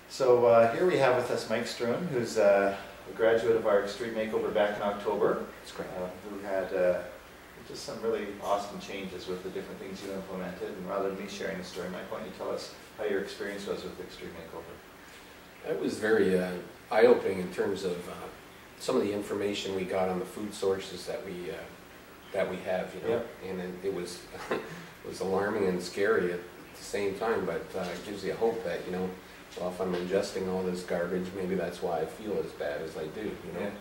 So here we have with us Mike Struan, who's a graduate of our Extreme Makeover back in October. That's great. Who had just some really awesome changes with the different things you implemented. And rather than me sharing the story, Mike, why don't you tell us how your experience was with Extreme Makeover? It was very eye-opening in terms of some of the information we got on the food sources that we have, you know. Yeah. And it was it was alarming and scary at the same time, but it gives you hope that, you know, well, if I'm ingesting all this garbage, maybe that's why I feel as bad as I do, you know.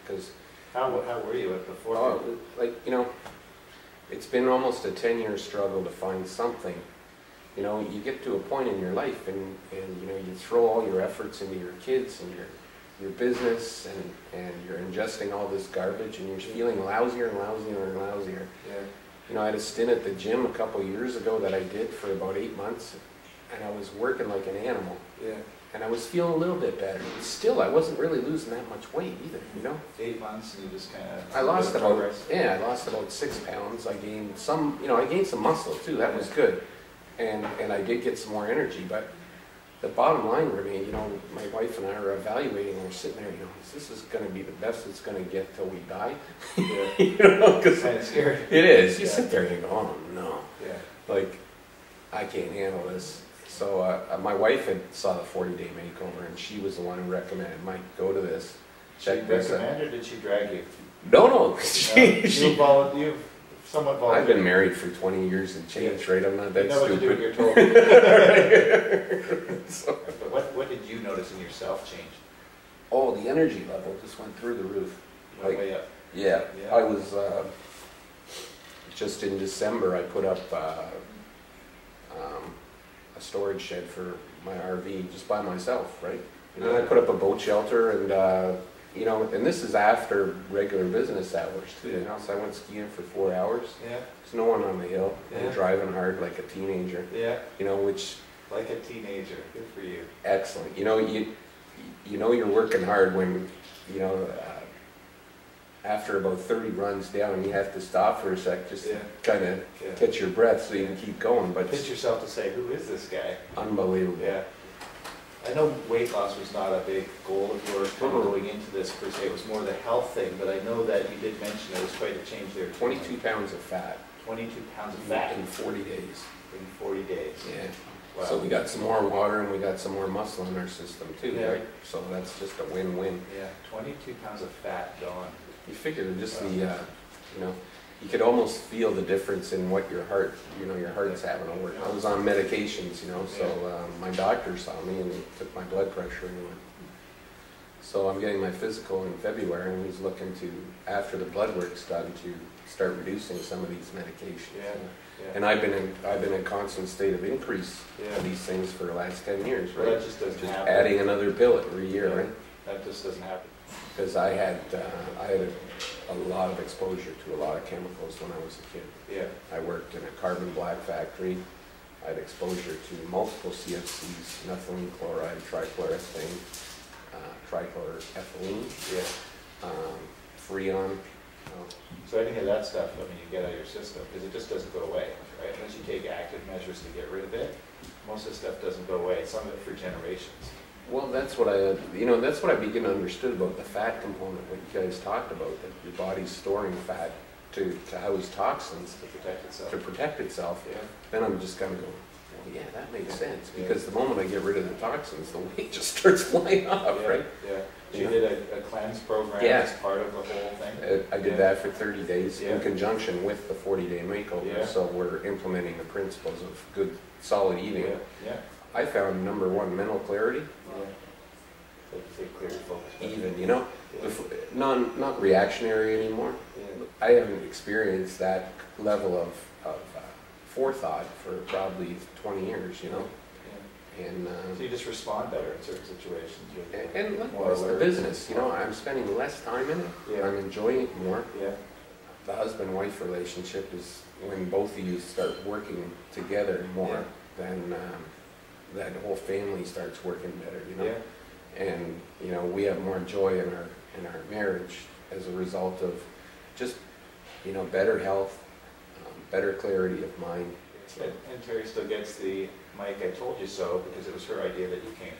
Because how were you at before? Oh, like, you know, it's been almost a 10-year struggle to find something. You know, you get to a point in your life and you know, you throw all your efforts into your kids and your business and you're ingesting all this garbage and you're feeling lousier and lousier and lousier. Yeah. You know, I had a stint at the gym a couple years ago that I did for about 8 months, and I was working like an animal. Yeah. And I was feeling a little bit better. But still, I wasn't really losing that much weight either, you know? 8 months and you just kind of... I lost about 6 pounds. I gained some, you know, I gained some muscle too. That was good. And I did get some more energy, but the bottom line remained, you know, my wife and I are evaluating, and we're sitting there, you know, this is going to be the best it's going to get till we die. Yeah. You know, because kind of scary. It is. You sit there and you go, oh no. Yeah. Like, I can't handle this. So my wife had saw the 40-day makeover, and she was the one who recommended, Mike, go to this. Check this out. She recommended, or did she drag you? No. You've somewhat volunteered. I've been married for 20 years and change, right? I'm not that stupid. You know what to do, you're told. So, but what did you notice in yourself change? Oh, the energy level just went through the roof. Went way up. Yeah. I was, just in December, I put up a storage shed for my RV just by myself, right? And then I put up a boat shelter and, you know, and this is after regular business hours too, you know, so I went skiing for 4 hours. Yeah. There's no one on the hill. Yeah. I'm driving hard like a teenager. Yeah. You know, which... Like a teenager. Good for you. Excellent. You know, you know you're working hard when, you know, after about 30 runs down, you have to stop for a sec just to kind of catch your breath so you can keep going. But pitch yourself to say, who is this guy? Unbelievable. Yeah. I know weight loss was not a big goal of yours going into this per se. It was more the health thing, but I know that you did mention there was quite a change there. 22 pounds of fat. 22 pounds of fat? In 40 days. In 40 days. Yeah. Wow. So we got some more water and we got some more muscle in our system too, right? So that's just a win-win. Yeah, 22 pounds of fat gone. You figure just the, you know, you could almost feel the difference in what your heart, you know, your heart's having to work. I was on medications, you know, so my doctor saw me and he took my blood pressure and went. So I'm getting my physical in February and he's looking to, after the blood work's done, to start reducing some of these medications. Yeah. Yeah. And I've been in a constant state of increase of these things for the last 10 years, right? Well, that just doesn't happen. Adding another pill every year, right? That just doesn't happen. Because I had a lot of exposure to a lot of chemicals when I was a kid. Yeah. I worked in a carbon black factory. I had exposure to multiple CFCs, methylene chloride, trichloroethane, trichloroethylene, Freon. So any of that stuff, I mean, you get out of your system, because it just doesn't go away, right? Unless you take active measures to get rid of it, most of the stuff doesn't go away. Some of it for generations. Well, that's what that's what I begin to understood about the fat component, what you guys talked about, that your body's storing fat to house toxins. To protect itself. To protect itself. Yeah. Then I'm just going to go, well, yeah, that makes sense, because the moment I get rid of the toxins, the weight just starts flying off, right? Yeah. So you did a cleanse program as part of the whole thing? I did that for 30 days in conjunction with the 40-day makeover, so we're implementing the principles of good, solid eating. Yeah. I found number one, mental clarity. Clear focus. Even, you know, not reactionary anymore. I haven't experienced that level of forethought for probably 20 years, you know. And so you just respond better in certain situations. And likewise, the business, you know, I'm spending less time in it. I'm enjoying it more. The husband-wife relationship is when both of you start working together more, then that whole family starts working better, you know. And you know, we have more joy in our marriage as a result of just, you know, better health, better clarity of mind. And Terry still gets the Mike, I told you so, because it was her idea that you came.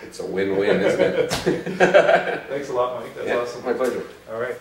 It's a win-win, isn't it? Thanks a lot, Mike. That's awesome. My pleasure. All right.